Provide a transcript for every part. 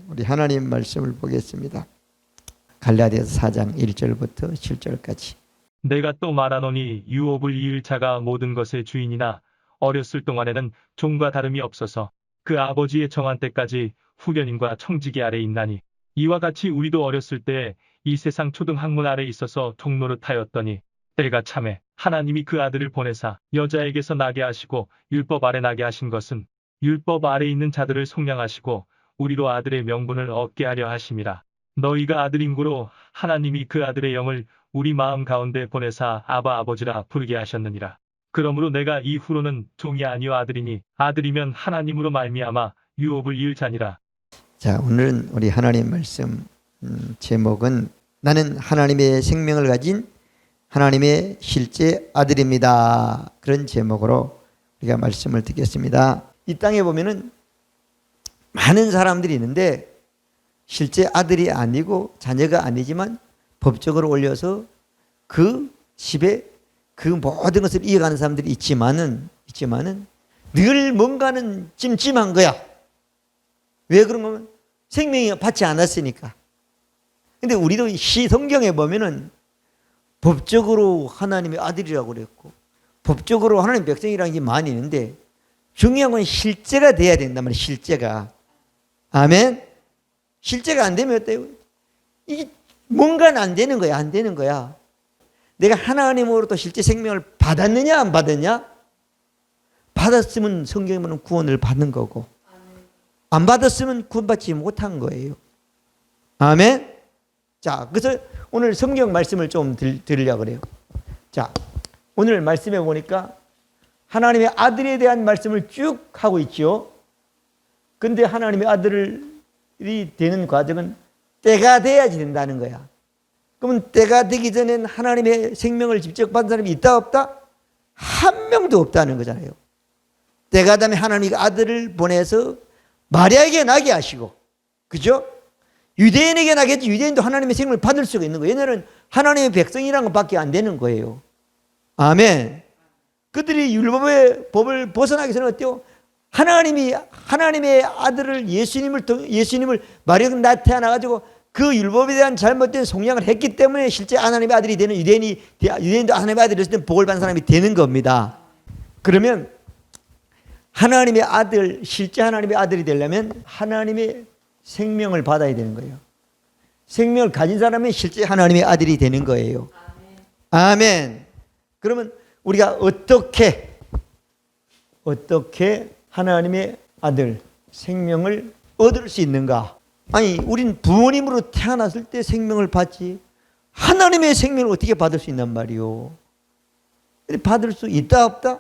우리 하나님 말씀을 보겠습니다. 갈라디아서 4장 1절부터 7절까지. 내가 또 말하노니 유업을 이을 자가 모든 것의 주인이나 어렸을 동안에는 종과 다름이 없어서 그 아버지의 정한 때까지 후견인과 청지기 아래 있나니 이와 같이 우리도 어렸을 때에 이 세상 초등학문 아래 있어서 종노릇하였더니 때가 차매 하나님이 그 아들을 보내사 여자에게서 나게 하시고 율법 아래 나게 하신 것은 율법 아래 있는 자들을 속량하시고 우리로 아들의 명분을 얻게 하려 하심이라. 너희가 아들인고로 하나님이 그 아들의 영을 우리 마음 가운데 보내사 아바 아버지라 부르게 하셨느니라. 그러므로 내가 이후로는 종이 아니요 아들이니 아들이면 하나님으로 말미암아 유업을 이을 자니라. 자, 오늘은 우리 하나님 말씀 제목은 나는 하나님의 생명을 가진 하나님의 실제 아들입니다. 그런 제목으로 우리가 말씀을 듣겠습니다. 이 땅에 보면은 많은 사람들이 있는데 실제 아들이 아니고 자녀가 아니지만 법적으로 올려서 그 집에 그 모든 것을 이어가는 사람들이 있지만은 늘 뭔가는 찜찜한 거야. 왜 그런 거면 생명이 받지 않았으니까. 근데 우리도 성경에 보면은 법적으로 하나님의 아들이라고 그랬고 법적으로 하나님의 백성이라는 게 많이 있는데 중요한 건 실제가 돼야 된단 말이에요. 실제가. 아멘. 실제가 안 되면 어때요? 이게 뭔가는 안 되는 거야. 안 되는 거야. 내가 하나님으로부터 실제 생명을 받았느냐 안 받았냐? 받았으면 성경에 보면 구원을 받는 거고 안 받았으면 구원받지 못한 거예요. 아멘. 자, 그래서 오늘 성경 말씀을 좀 들으려고 그래요. 자, 오늘 말씀에 보니까 하나님의 아들에 대한 말씀을 쭉 하고 있죠. 근데 하나님의 아들이 되는 과정은 때가 돼야지 된다는 거야. 그러면 때가 되기 전엔 하나님의 생명을 직접 받은 사람이 있다 없다? 한 명도 없다는 거잖아요. 때가 되면 하나님의 아들을 보내서 마리아에게 나게 하시고, 그죠? 유대인에게 나게 했지 유대인도 하나님의 생명을 받을 수가 있는 거예요. 얘네는 하나님의 백성이라는 것밖에 안 되는 거예요. 아멘. 그들이 율법의 법을 벗어나기 전에 어때요? 하나님의 아들을 예수님을 마리아가 나타나가지고 그 율법에 대한 잘못된 속량을 했기 때문에 실제 하나님의 아들이 되는 유대인도 하나님의 아들이 됐을 때 복을 받는 사람이 되는 겁니다. 그러면 하나님의 아들, 실제 하나님의 아들이 되려면 하나님의 생명을 받아야 되는 거예요. 생명을 가진 사람은 실제 하나님의 아들이 되는 거예요. 아멘. 그러면 우리가 어떻게 하나님의 아들 생명을 얻을 수 있는가? 아니, 우린 부모님으로 태어났을 때 생명을 받지 하나님의 생명을 어떻게 받을 수 있단 말이요? 받을 수 있다 없다?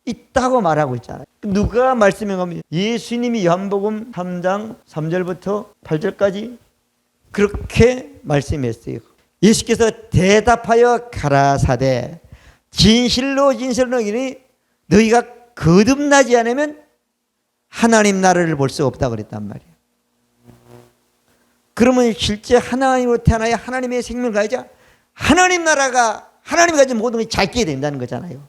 있다고 말하고 있잖아요. 누가 말씀해 가면 예수님이 요한복음 3장 3절부터 8절까지 그렇게 말씀했어요. 예수께서 대답하여 가라사대 진실로 너희니 너희가 거듭나지 않으면 하나님 나라를 볼 수 없다고 그랬단 말이에요. 그러면 실제 하나님으로 태어나야 하나님의 생명을 가져야 하나님 나라가 하나님이 가진 모든 것이 잘 있게 된다는 거잖아요.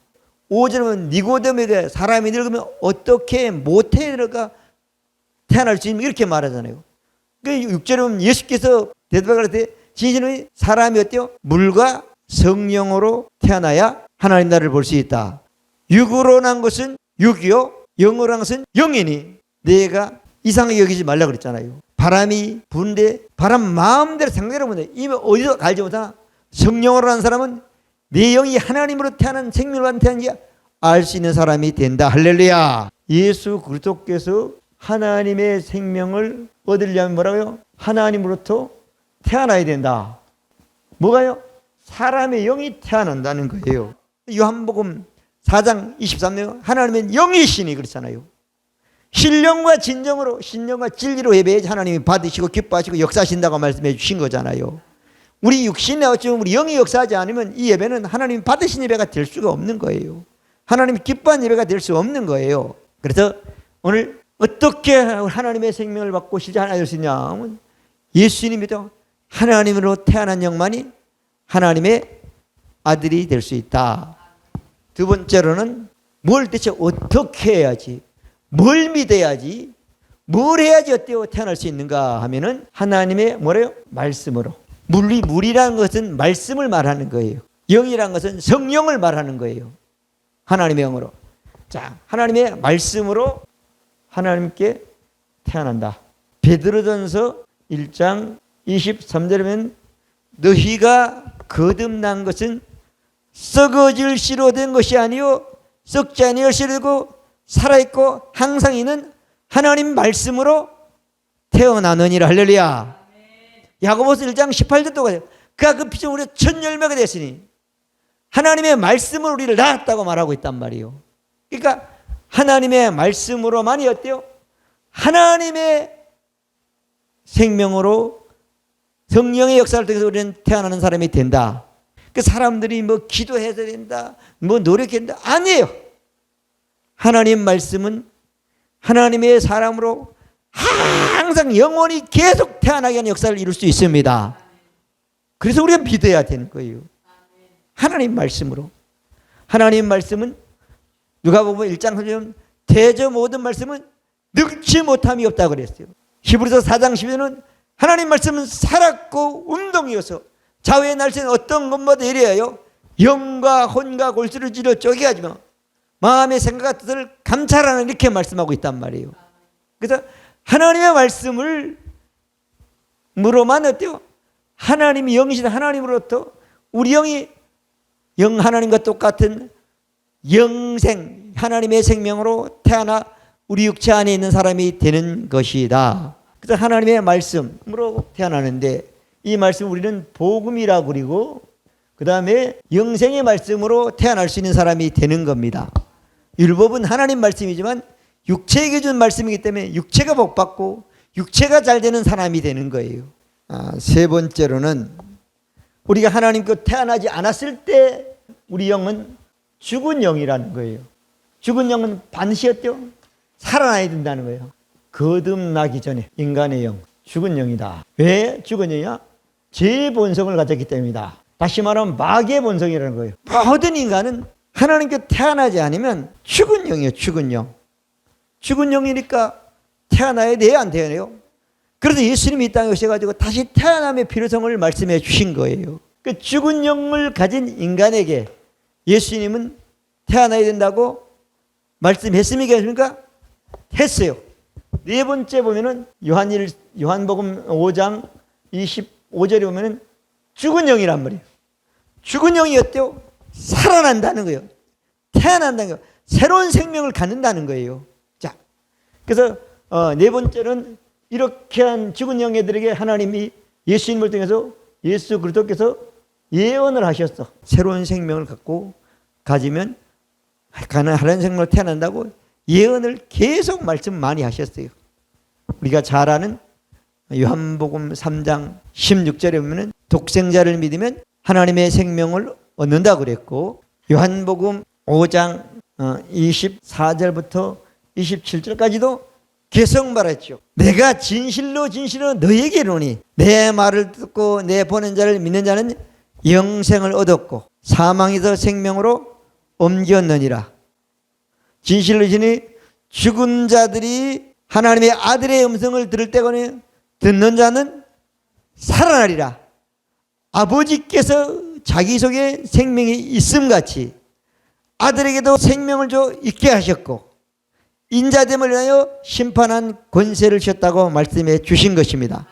5절은 니고데모에게 사람이 늙으면 어떻게 모태에 들어가 태어날 수 있는 이렇게 말하잖아요. 6절은 예수께서 대답할 때 진실은 사람이 어때요? 물과 성령으로 태어나야 하나님 나라를 볼 수 있다. 육으로 난 것은 육이요 영으로 난 것은 영이니 내가 이상하게 여기지 말라 그랬잖아요. 바람이 부는데 바람 마음대로 생각대로 보는데 이미 어디서 알지 못하나 성령으로 난 사람은 내 영이 하나님으로 태어난 생명을 받은 태어난지 알 수 있는 사람이 된다. 할렐루야. 예수 그리스도께서 하나님의 생명을 얻으려면 뭐라고요? 하나님으로부터 태어나야 된다. 뭐가요? 사람의 영이 태어난다는 거예요. 요한복음 4장 23절 하나님은 영이시니 그렇잖아요. 신령과 진리로 예배해야지 하나님이 받으시고 기뻐하시고 역사하신다고 말씀해 주신 거잖아요. 우리 육신에 어쩌면 우리 영이 역사하지 않으면 이 예배는 하나님이 받으신 예배가 될 수가 없는 거예요. 하나님이 기뻐한 예배가 될 수 없는 거예요. 그래서 오늘 어떻게 하나님의 생명을 받고 실제 하나 될 수 있냐 하면 예수님이도 하나님으로 태어난 영만이 하나님의 아들이 될 수 있다. 두 번째로는 뭘 대체 어떻게 해야지, 뭘 믿어야지, 뭘 해야지 어때요? 태어날 수 있는가 하면은 하나님의 뭐래요? 말씀으로. 물이라는 것은 말씀을 말하는 거예요. 영이라는 것은 성령을 말하는 거예요. 하나님의 영으로. 자, 하나님의 말씀으로 하나님께 태어난다. 베드로전서 1장 23절에 보면 너희가 거듭난 것은 썩어질 씨로 된 것이 아니요 썩지 아니할 씨로 되고 살아있고 항상 있는 하나님 말씀으로 태어나느니라. 할렐루야. 야고보서 1장 18절도 가요. 그가 그 피로 우리가 첫 열매가 됐으니 하나님의 말씀으로 우리를 낳았다고 말하고 있단 말이에요. 그러니까 하나님의 말씀으로만이 어때요? 하나님의 생명으로 성령의 역사를 통해서 우리는 태어나는 사람이 된다. 그 사람들이 뭐 기도해야 된다, 뭐 노력해야 된다. 아니에요. 하나님 말씀은 하나님의 사람으로 항상 영원히 계속 태어나게 하는 역사를 이룰 수 있습니다. 그래서 우리가 믿어야 되는 거예요. 하나님 말씀으로. 하나님 말씀은 누가복음 1장 3절은 대저 모든 말씀은 늙지 못함이 없다고 그랬어요. 히브리서 4장 12절은 하나님 말씀은 살았고 운동이어서 좌우의 날씨는 어떤 것마다 이래요. 영과 혼과 골수를 찔러 쪼개가지만 마음의 생각과 뜻을 감찰하는 이렇게 말씀하고 있단 말이에요. 그래서 하나님의 말씀을 무로만 어때요? 하나님이 영이신 하나님으로부터 우리 영이 영 하나님과 똑같은 영생 하나님의 생명으로 태어나 우리 육체 안에 있는 사람이 되는 것이다. 그래서 하나님의 말씀으로 태어나는데 이 말씀 우리는 복음이라고 그리고 그 다음에 영생의 말씀으로 태어날 수 있는 사람이 되는 겁니다. 율법은 하나님 말씀이지만 육체에게 준 말씀이기 때문에 육체가 복받고 육체가 잘 되는 사람이 되는 거예요. 세 번째로는 우리가 하나님께 태어나지 않았을 때 우리 영은 죽은 영이라는 거예요. 죽은 영은 반드시 어때요? 살아나야 된다는 거예요. 거듭나기 전에 인간의 영, 죽은 영이다. 왜 죽은 영이야? 죄의 본성을 가졌기 때문이다. 다시 말하면 마귀의 본성이라는 거예요. 모든 인간은 하나님께 태어나지 않으면 죽은 영이에요. 죽은 영. 죽은 영이니까 태어나야 돼요? 안 태어나요? 그래서 예수님이 이 땅에 오셔가지고 다시 태어남의 필요성을 말씀해 주신 거예요. 그 죽은 영을 가진 인간에게 예수님은 태어나야 된다고 말씀했습니까? 했습니까? 했어요. 네 번째 보면은 요한복음 5장 25절에 보면은 죽은 영이란 말이에요. 죽은 영이 어때요? 살아난다는 거예요. 태어난다는 거예요. 새로운 생명을 갖는다는 거예요. 자, 그래서 네 번째는 이렇게 한 죽은 영애들에게 하나님이 예수님을 통해서 예수 그리스도께서 예언을 하셨어. 새로운 생명을 가지면 하나님 생명으로 태어난다고 예언을 계속 말씀 많이 하셨어요. 우리가 잘 아는 요한복음 3장 16절에 보면 독생자를 믿으면 하나님의 생명을 얻는다고 그랬고 요한복음 5장 24절부터 27절까지도 계속 말했죠. 내가 진실로 너희에게 이르노니 내 말을 듣고 내 보낸 자를 믿는 자는 영생을 얻었고 사망에서 생명으로 옮겼느니라. 진실로 지니 죽은 자들이 하나님의 아들의 음성을 들을 때거니 듣는 자는 살아나리라. 아버지께서 자기 속에 생명이 있음같이 아들에게도 생명을 줘 있게 하셨고 인자됨을 위하여 심판한 권세를 주셨다고 말씀해 주신 것입니다.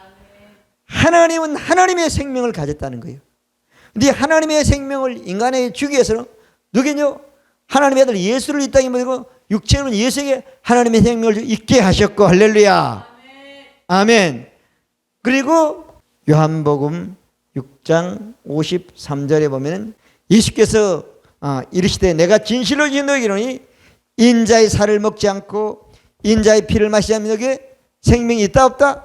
하나님은 하나님의 생명을 가졌다는 거예요. 근데 하나님의 생명을 인간에게 주기 위해서는 누구냐? 하나님의 아들 예수를 이 땅에 보내고 육체는 예수에게 하나님의 생명을 있게 하셨고 할렐루야. 아멘. 그리고 요한복음 6장 53절에 보면 예수께서 이르시되 내가 진실로 너희에게 이르노니 인자의 살을 먹지 않고 인자의 피를 마시지 않는 너에게 생명이 있다 없다?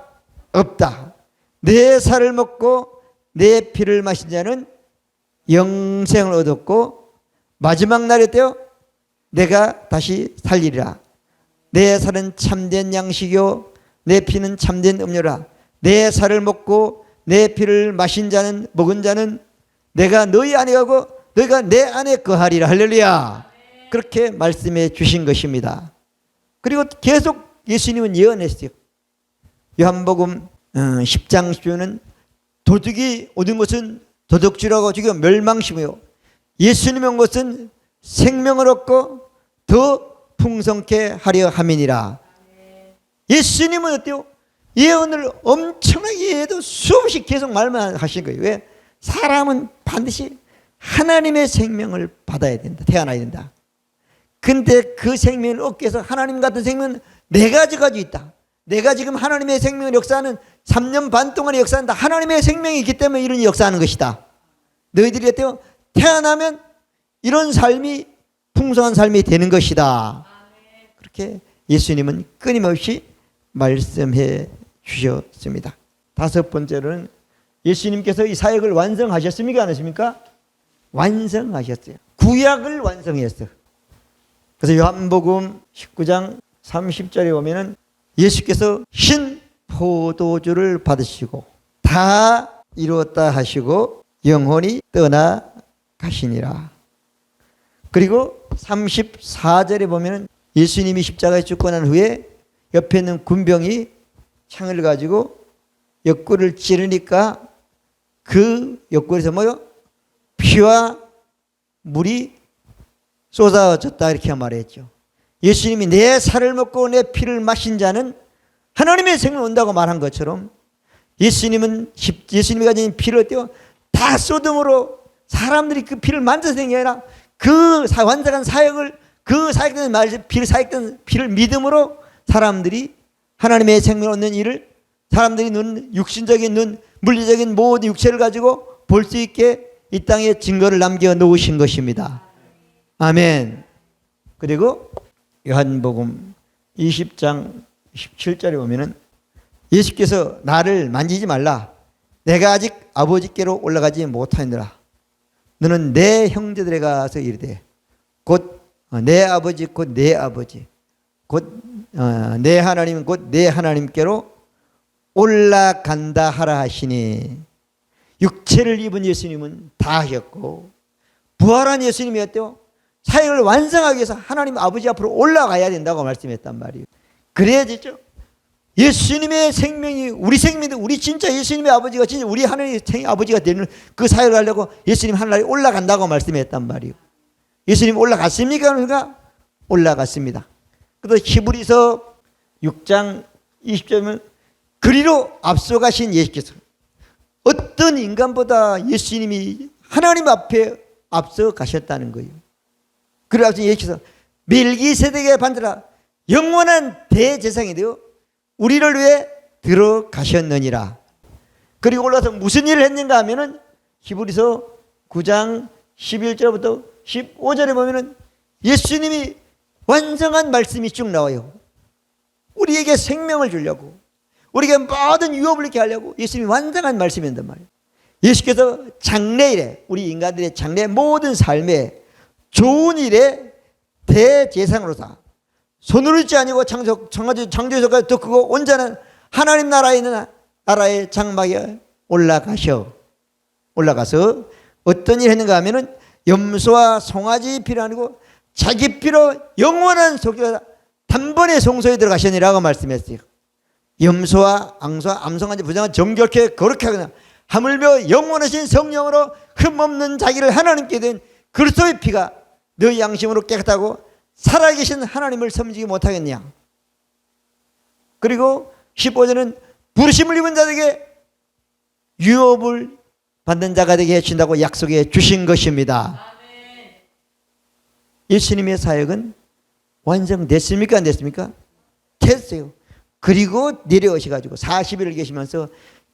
없다. 내 살을 먹고 내 피를 마신 자는 영생을 얻었고 마지막 날에 때요 내가 다시 살리리라. 내 살은 참된 양식이요 내 피는 참된 음료라. 내 살을 먹고 내 피를 마신 자는 먹은 자는 내가 너희 안에 가고 너희가 내 안에 거하리라. 할렐루야. 그렇게 말씀해 주신 것입니다. 그리고 계속 예수님은 예언했어요. 요한복음 10장 10절은 도둑이 얻은 것은 도둑질하고 죽여 멸망심이요 예수님이 온 것은 생명을 얻고 더 풍성케 하려 함이니라. 예수님은 어때요? 예언을 엄청나게 해도 수없이 계속 말만 하신 거예요. 왜? 사람은 반드시 하나님의 생명을 받아야 된다. 태어나야 된다. 근데 그 생명을 얻기 위해서 하나님 같은 생명은 내가 가지고 있다. 내가 지금 하나님의 생명을 역사하는 3년 반 동안의 역사는 다 하나님의 생명이 있기 때문에 이런 역사하는 것이다. 너희들이 어때요? 태어나면 이런 삶이 풍성한 삶이 되는 것이다. 그렇게 예수님은 끊임없이 말씀해 주셨습니다. 다섯 번째로는 예수님께서 이 사역을 완성하셨습니까? 안 하십니까? 완성하셨어요. 구약을 완성했어요. 그래서 요한복음 19장 30절에 보면은 예수께서 신 포도주를 받으시고 다 이루었다 하시고 영혼이 떠나가시니라. 그리고 34절에 보면은 예수님이 십자가에 죽고 난 후에 옆에 있는 군병이 창을 가지고 옆구리를 찌르니까 그 옆구리에서 뭐요? 피와 물이 쏟아졌다 이렇게 말했죠. 예수님이 내 살을 먹고 내 피를 마신 자는 하나님의 생명을 온다고 말한 것처럼 예수님이 가진 피를 어때요? 다 쏟음으로 사람들이 그 피를 만져서 된 게 아니라 그 완전한 사역을 그 사역된 피를 사역된 피를 믿음으로 사람들이 하나님의 생명을 얻는 일을 사람들이 눈 육신적인 눈 물리적인 모든 육체를 가지고 볼 수 있게 이 땅에 증거를 남겨 놓으신 것입니다. 아멘. 그리고 요한복음 20장 17절에 보면은 예수께서 나를 만지지 말라. 내가 아직 아버지께로 올라가지 못하느라. 너는 내 형제들에 가서 이르되 곧 내 아버지 곧 내 아버지 곧 내 하나님 곧 내 하나님께로 올라간다 하라 하시니 육체를 입은 예수님은 다 하셨고 부활한 예수님이었대요. 사역을 완성하기 위해서 하나님 아버지 앞으로 올라가야 된다고 말씀했단 말이에요. 그래야 되죠. 예수님의 생명이 우리 생명인데 우리 진짜 예수님의 아버지가 진짜 우리 하나님의 아버지가 되는 그 사역을 하려고 예수님 하늘나라에 올라간다고 말씀했단 말이에요. 예수님 올라갔습니까? 그러니까 올라갔습니다. 그래서 히브리서 6장 20절은 그리로 앞서가신 예수께서 어떤 인간보다 예수님이 하나님 앞에 앞서 가셨다는 거예요. 그래서 예수께서 멜기세덱의 반대라 영원한 대제사장이 되어 우리를 위해 들어가셨느니라. 그리고 올라서 무슨 일을 했는가 하면은 히브리서 9장 11절부터 15절에 보면은 예수님이 완성한 말씀이 쭉 나와요. 우리에게 생명을 주려고 우리에게 모든 유업을 이렇게 하려고 예수님이 완성한 말씀이란 말이에요. 예수께서 장래일에 우리 인간들의 장래 모든 삶에 좋은 일에 대제사장으로서 손으로 짓지 아니고 창조에서까지 더 크고 온전한 하나님 나라에 있는 나라의 장막에 올라가서 어떤 일을 했는가 하면은 염소와 송아지 피가 아니고 자기 피로 영원한 속죄가 단번에 성소에 들어가시니라고 말씀했어요. 염소와 앙소와 암송아지 부장은 정결케 거룩하게 하거나 하물며 영원하신 성령으로 흠없는 자기를 하나님께 된 그리스도의 피가 너희 양심으로 깨끗하고 살아계신 하나님을 섬기지 못하겠냐. 그리고 15절은 부르심을 입은 자에게 유업을 받는 자가 되게 해준다고 약속해 주신 것입니다. 예수님의 사역은 완성됐습니까? 안 됐습니까? 됐어요. 그리고 내려오셔가지고 40일을 계시면서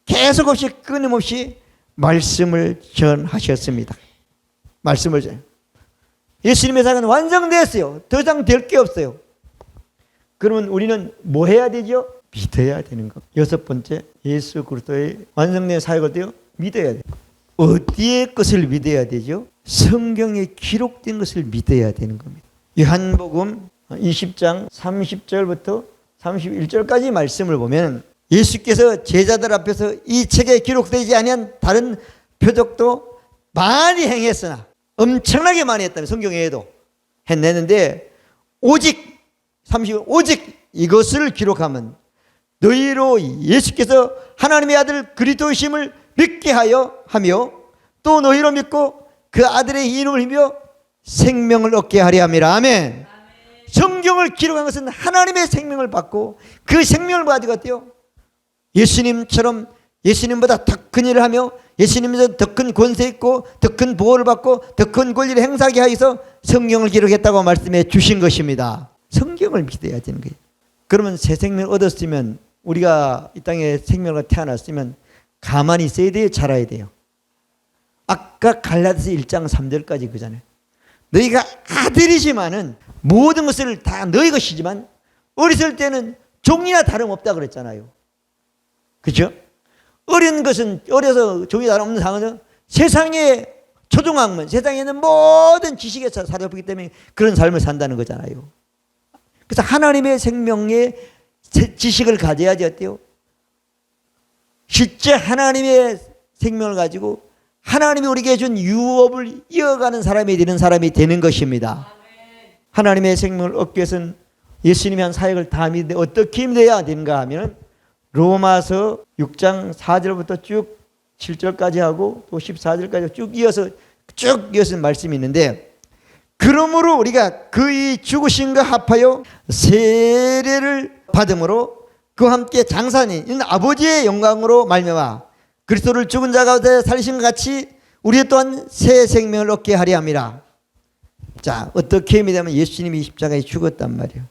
계속 없이 끊임없이 말씀을 전하셨습니다. 말씀을 전. 예수님의 사역은 완성됐어요. 더 이상 될 게 없어요. 그러면 우리는 뭐 해야 되죠? 믿어야 되는 것. 여섯 번째, 예수 그리스도의 완성된 사역을 때요 믿어야 돼요. 어디의 것을 믿어야 되죠? 성경에 기록된 것을 믿어야 되는 겁니다. 요한복음 20장 30절부터 31절까지 말씀을 보면 예수께서 제자들 앞에서 이 책에 기록되지 아니한 다른 표적도 많이 행했으나 엄청나게 많이 했다면 성경에도 해냈는데 오직 이것을 기록하면 너희로 예수께서 하나님의 아들 그리스도이심을 믿게 하며 또 너희로 믿고 그 아들의 이름을 힘입어 생명을 얻게 하려 함이라. 아멘. 성경을 기록한 것은 하나님의 생명을 받고 그 생명을 가지고 어때요? 예수님처럼 예수님보다 더 큰 일을 하며 예수님보다 더 큰 권세 있고 더 큰 보호를 받고 더 큰 권리를 행사하게 하여서 성경을 기록했다고 말씀해 주신 것입니다. 성경을 믿어야 되는 거예요. 그러면 새 생명을 얻었으면, 우리가 이 땅에 생명을 태어났으면 가만히 있어야 돼요, 자라야 돼요? 아까 갈라디아서 1장 3절까지 그잖아요. 너희가 아들이지만은 모든 것을 다 너희 것이지만 어렸을 때는 종이나 다름없다 그랬잖아요. 그렇죠? 어린 것은 어려서 종이 다름없는 상황은 세상의 초등학문, 세상에 있는 모든 지식에서 살아보기 때문에 그런 삶을 산다는 거잖아요. 그래서 하나님의 생명의 지식을 가져야지 어때요? 실제 하나님의 생명을 가지고 하나님이 우리에게 준 유업을 이어가는 사람이 되는 것입니다. 하나님의 생명을 얻기 위해서는 예수님이 한 사역을 다 믿는데 어떻게 믿어야 되는가 하면 로마서 6장 4절부터 쭉 7절까지 하고 또 14절까지 쭉 이어서 말씀이 있는데, 그러므로 우리가 그의 죽으심과 합하여 세례를 받음으로 그와 함께 장사하는 아버지의 영광으로 말미암아 그리스도를 죽은 자 가운데 살리신 것 같이 우리 또한 새 생명을 얻게 하려 함이라. 자, 어떻게 믿으면 예수님이 십자가에 죽었단 말이에요.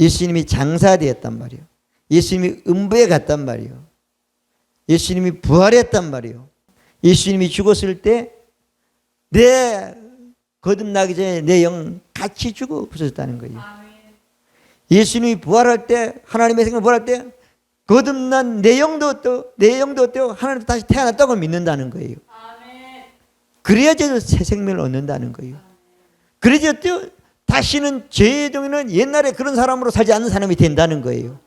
예수님이 장사되었단 말이에요. 예수님이 음부에 갔단 말이에요. 예수님이 부활했단 말이에요. 예수님이 죽었을 때 내 거듭나기 전에 내 영 같이 죽어 부서졌다는 거예요. 예수님이 부활할 때, 하나님의 생명 부활할 때 거듭난 내 영도 어때요? 하나님도 다시 태어났다고 믿는다는 거예요. 그래야지 새 생명을 얻는다는 거예요. 그래야지 어때요? 다시는 죄의 종에는 옛날에 그런 사람으로 살지 않는 사람이 된다는 거예요.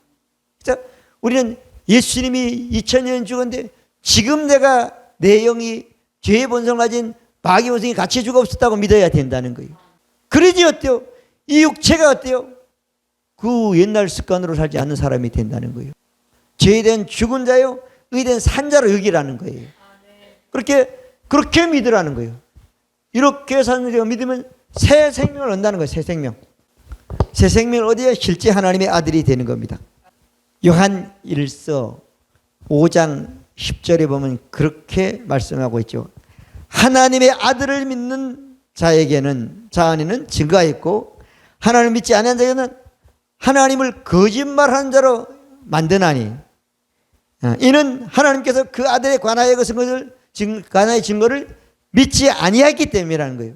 그래서 우리는 예수님이 2000년 죽었는데 지금 내가 내 영이 죄의 본성을 가진 마귀 본성이 같이 죽어 없었다고 믿어야 된다는 거예요. 그러지 어때요? 이 육체가 어때요? 그 옛날 습관으로 살지 않는 사람이 된다는 거예요. 죄에 대한 죽은 자요, 의에 대한 산 자로 여기라는 거예요. 그렇게 믿으라는 거예요. 이렇게 사는 자가 믿으면 새 생명을 얻는다는 거예요. 새 생명. 새 생명을 얻어야 실제 하나님의 아들이 되는 겁니다. 요한 1서 5장 10절에 보면 그렇게 말씀하고 있죠. 하나님의 아들을 믿는 자에게는, 자 안에는 증거가 있고 하나님을 믿지 않는 자에게는 하나님을 거짓말하는 자로 만드나니, 이는 하나님께서 그 아들에 관하여 관하의 증거를 믿지 아니하기 때문이라는 거예요.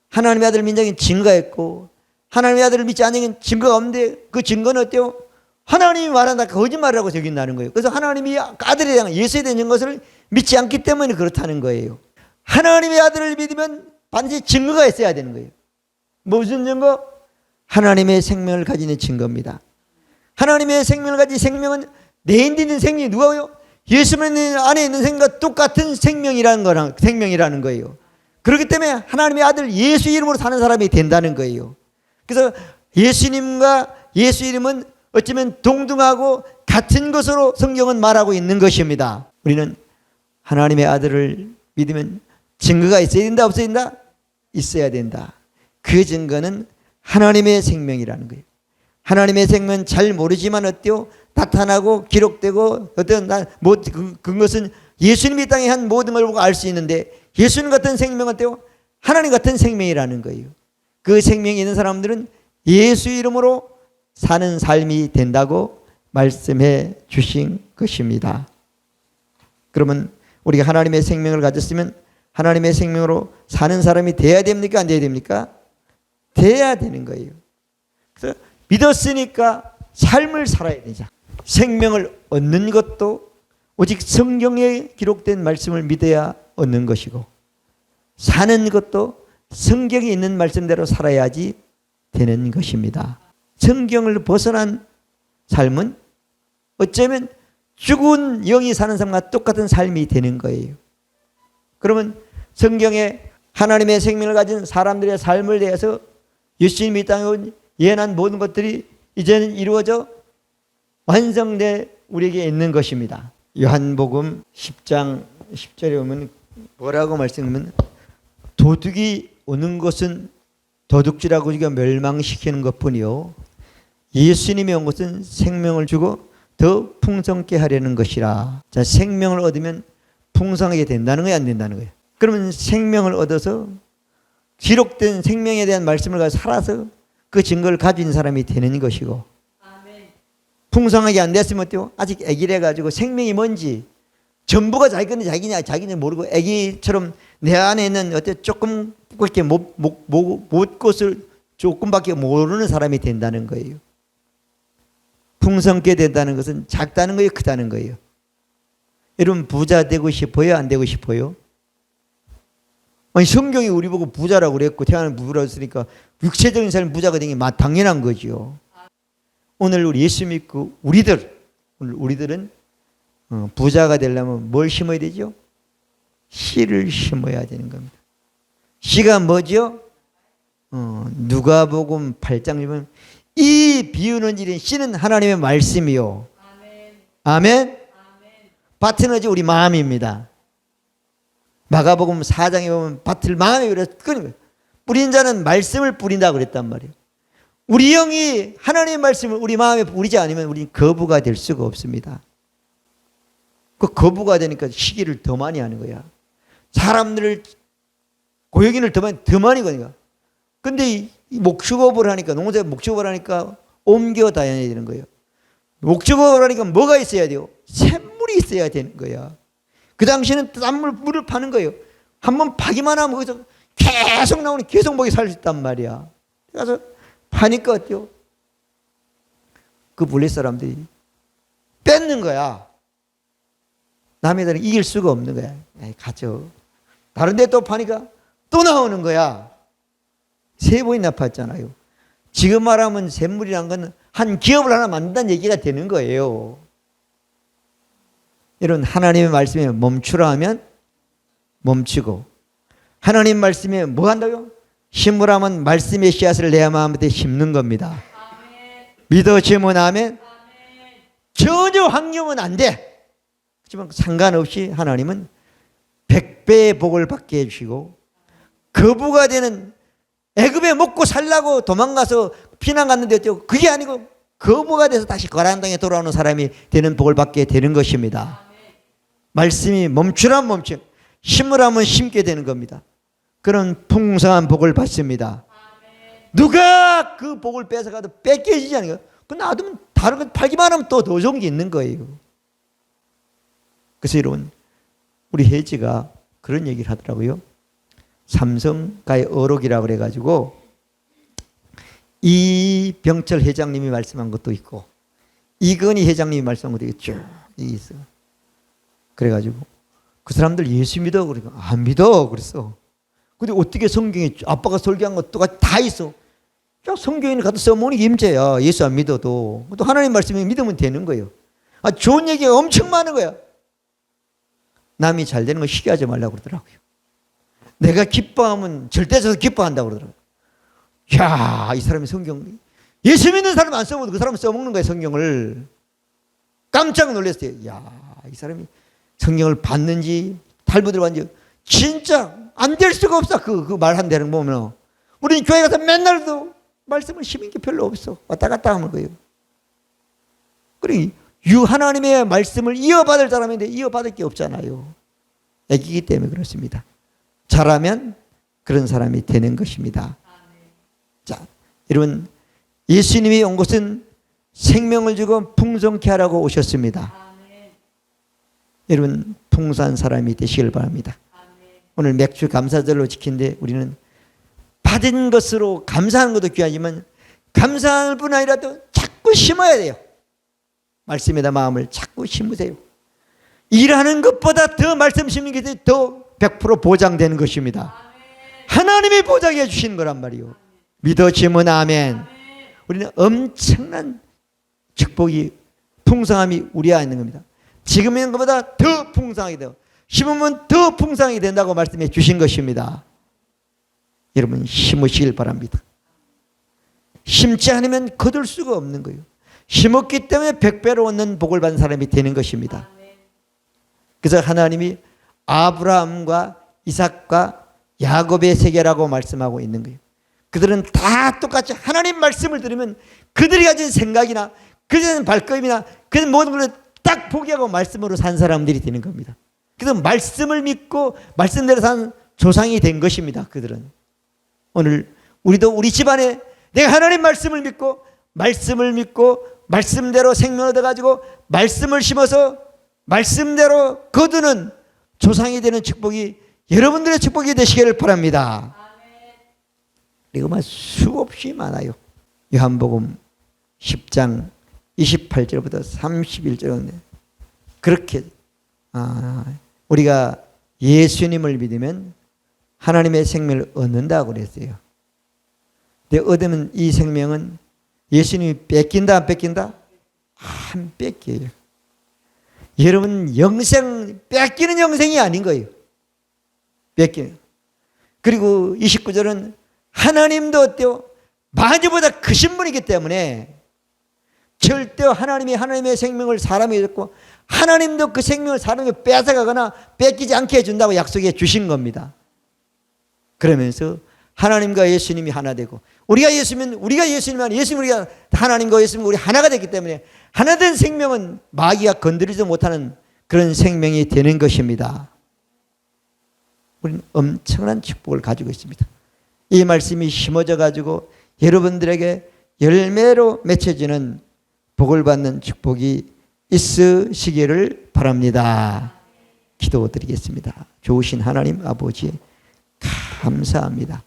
하나님의 아들을 믿는 자에게는 증거가 있고 하나님의 아들을 믿지 않는 자에게는 증거가 없는데, 그 증거는 어때요? 하나님이 말한다 거짓말이라고 여긴다는 거예요. 그래서 하나님이 아들에 대한, 예수에 대한 것을 믿지 않기 때문에 그렇다는 거예요. 하나님의 아들을 믿으면 반드시 증거가 있어야 되는 거예요. 무슨 증거? 하나님의 생명을 가지는 증거입니다. 하나님의 생명을 가진 생명은 내 인에 있는 생명이 누가요? 예수 안에 있는 생명과 똑같은 생명이라는 거예요. 그렇기 때문에 하나님의 아들 예수 이름으로 사는 사람이 된다는 거예요. 그래서 예수님과 예수 이름은 어쩌면 동등하고 같은 것으로 성경은 말하고 있는 것입니다. 우리는 하나님의 아들을 믿으면 증거가 있어야 된다, 없어야 된다? 있어야 된다. 그 증거는 하나님의 생명이라는 거예요. 하나님의 생명은 잘 모르지만 어때요? 나타나고 기록되고 어떤 그것은 예수님이 땅에 한 모든 걸 보고 알 수 있는데, 예수님 같은 생명은 어때요? 하나님 같은 생명이라는 거예요. 그 생명이 있는 사람들은 예수 이름으로 사는 삶이 된다고 말씀해 주신 것입니다. 그러면 우리가 하나님의 생명을 가졌으면 하나님의 생명으로 사는 사람이 돼야 됩니까? 안 돼야 됩니까? 돼야 되는 거예요. 그래서 믿었으니까 삶을 살아야 되자. 생명을 얻는 것도 오직 성경에 기록된 말씀을 믿어야 얻는 것이고, 사는 것도 성경에 있는 말씀대로 살아야지 되는 것입니다. 성경을 벗어난 삶은 어쩌면 죽은 영이 사는 삶과 똑같은 삶이 되는 거예요. 그러면 성경에 하나님의 생명을 가진 사람들의 삶을 대해서 예수님이 이 땅에 온 예언한 모든 것들이 이제는 이루어져 완성돼 우리에게 있는 것입니다. 요한복음 10장 10절에 보면 뭐라고 말씀하면 도둑이 오는 것은 도둑질하고 우리가 멸망시키는 것뿐이요 예수님이 온 것은 생명을 주고 더 풍성케 하려는 것이라. 자, 생명을 얻으면 풍성하게 된다는 거야, 안 된다는 거야? 그러면 생명을 얻어서 기록된 생명에 대한 말씀을 가지고 살아서 그 증거를 가진 사람이 되는 것이고, 풍성하게 안 됐으면 어때요? 아직 애기래 가지고 생명이 뭔지 전부가 자기 건지 자기는 모르고 애기처럼 내 안에 있는 어때 조금 그렇게 못 것을 조금밖에 모르는 사람이 된다는 거예요. 풍성케 된다는 것은 작다는 거예요, 크다는 거예요. 여러분 부자 되고 싶어요, 안 되고 싶어요? 아니 성경이 우리 보고 부자라고 그랬고 태어나는 부자라고 했으니까 육체적인 삶 부자가 되는 게 당연한 거죠. 오늘 우리 예수 믿고 우리들은 부자가 되려면 뭘 심어야 되죠? 씨를 심어야 되는 겁니다. 씨가 뭐죠? 누가복음 8장 보면 이 비유는 일인 씨는 하나님의 말씀이요. 아멘. 밭은 어지 우리 마음입니다. 마가복음 4장에 보면 밭을 마음에 뿌린 자는 말씀을 뿌린다고 그랬단 말이에요. 우리 영이 하나님의 말씀을 우리 마음에 뿌리지 않으면 우리는 거부가 될 수가 없습니다. 그 거부가 되니까 시기를 더 많이 하는 거야. 사람들을 고역인을 더 많이 거니까. 근데 이 목축업을 하니까 농사에 목축업을 하니까 옮겨 다녀야 되는 거예요. 목축업을 하니까 뭐가 있어야 돼요? 샘물이 있어야 되는 거야. 그 당시에는 물을 파는 거예요. 한번 파기만 하면 거기서 계속 나오니 계속 먹이 살 수 있단 말이야. 그래서 파니까 어때요? 그 블레 사람들이 뺏는 거야. 남의 들은 이길 수가 없는 거야. 에이, 가져. 다른 데 또 파니까 또 나오는 거야. 세 번이나 팠잖아요. 지금 말하면 샘물이란 건 한 기업을 하나 만든다는 얘기가 되는 거예요. 이런 하나님의 말씀에 멈추라 하면 멈추고, 하나님 말씀에 뭐 한다고요? 심으라면 말씀의 씨앗을 내 마음에 심는 겁니다. 믿어지면 아멘. 전혀 환경은 안 돼. 하지만 상관없이 하나님은 100배의 복을 받게 해주시고, 거부가 되는 애굽에 먹고 살라고 도망가서 피난 갔는데 그게 아니고 거부가 돼서 다시 가나안 땅에 돌아오는 사람이 되는 복을 받게 되는 것입니다. 말씀이 멈추라면 멈추, 심으라면 심게 되는 겁니다. 그런 풍성한 복을 받습니다. 누가 그 복을 뺏어가도 뺏겨지지 않아요. 그 놔두면 다른 거 팔기만 하면 또 더 좋은 게 있는 거예요. 그래서 여러분, 우리 혜지가 그런 얘기를 하더라고요. 삼성가의 어록이라고 그래가지고 이병철 회장님이 말씀한 것도 있고 이건희 회장님이 말씀한 것도 쭉 있어. 그래가지고 그 사람들 예수 믿어 그러니까 안 믿어 그랬어. 근데 어떻게 성경에 아빠가 설교한 것도 다 있어. 성경에 가서 써먹는 게 임재야. 예수 안 믿어도 또 하나님 말씀에 믿으면 되는 거예요. 좋은 얘기가 엄청 많은 거야. 남이 잘 되는 거 시기하지 말라고 그러더라고요. 내가 기뻐하면 절대적으로 기뻐한다고 그러더라고요. 야, 이 사람이 성경 예수 믿는 사람 안 써먹어도 그 사람은 써먹는 거예요. 성경을. 깜짝 놀랐어요. 야, 이 사람이 성경을 봤는지 탈무드를 봤는지 진짜 안 될 수가 없어. 그 말한다는 거 보면 우리는 교회 가서 맨날도 말씀을 심은 게 별로 없어. 왔다 갔다 하는 거예요. 그러니 하나님의 말씀을 이어받을 사람인데 이어받을 게 없잖아요. 애기이기 때문에 그렇습니다. 잘하면 그런 사람이 되는 것입니다. 자, 여러분, 예수님이 온 것은 생명을 주고 풍성케 하라고 오셨습니다. 여러분, 풍성한 사람이 되시길 바랍니다. 오늘 맥주 감사절로 지킨데 우리는 받은 것으로 감사하는 것도 귀하지만 감사할 뿐 아니라 또 자꾸 심어야 돼요. 말씀에다 마음을 자꾸 심으세요. 일하는 것보다 더 말씀 심는 게 더 100% 보장되는 것입니다. 하나님이 보장해 주시는 거란 말이요. 믿어지면 아멘. 우리는 엄청난 축복이 풍성함이 우리 안에 있는 겁니다. 지금 있는 것보다 더 풍성하게 돼요. 심으면 더 풍성하게 된다고 말씀해 주신 것입니다. 여러분 심으시길 바랍니다. 심지 않으면 거둘 수가 없는 거예요. 심었기 때문에 100배로 얻는 복을 받은 사람이 되는 것입니다. 그래서 하나님이 아브라함과 이삭과 야곱의 세계라고 말씀하고 있는 거예요. 그들은 다 똑같이 하나님 말씀을 들으면 그들이 가진 생각이나 그들이 가진 발걸음이나 그 모든 걸 딱 포기하고 말씀으로 산 사람들이 되는 겁니다. 그래서 말씀을 믿고 말씀대로 산 조상이 된 것입니다. 그들은. 오늘 우리도 우리 집안에 내가 하나님 말씀을 믿고 말씀대로 생명을 얻어가지고 말씀을 심어서 말씀대로 거두는 조상이 되는 축복이 여러분들의 축복이 되시기를 바랍니다. 그리고 수없이 많아요. 요한복음 10장 28절부터 31절은 그렇게 우리가 예수님을 믿으면 하나님의 생명을 얻는다고 그랬어요. 근데 얻으면 이 생명은 예수님이 뺏긴다 안 뺏긴다? 안 뺏겨요. 여러분 영생 뺏기는 영생이 아닌 거예요. 뺏기는. 그리고 29절은 하나님도 어때요? 만유보다 크신 분이기 때문에 절대 하나님의 생명을 사람에게 줬고 하나님도 그 생명을 사람에게 뺏어가거나 뺏기지 않게 해준다고 약속해 주신 겁니다. 그러면서 하나님과 예수님이 하나 되고 우리가 예수님은 우리가 하나님과 예수님은 우리 하나가 됐기 때문에 하나 된 생명은 마귀가 건드리지 못하는 그런 생명이 되는 것입니다. 우리는 엄청난 축복을 가지고 있습니다. 이 말씀이 심어져 가지고 여러분들에게 열매로 맺혀지는 복을 받는 축복이 있으시기를 바랍니다. 기도드리겠습니다. 좋으신 하나님 아버지 감사합니다.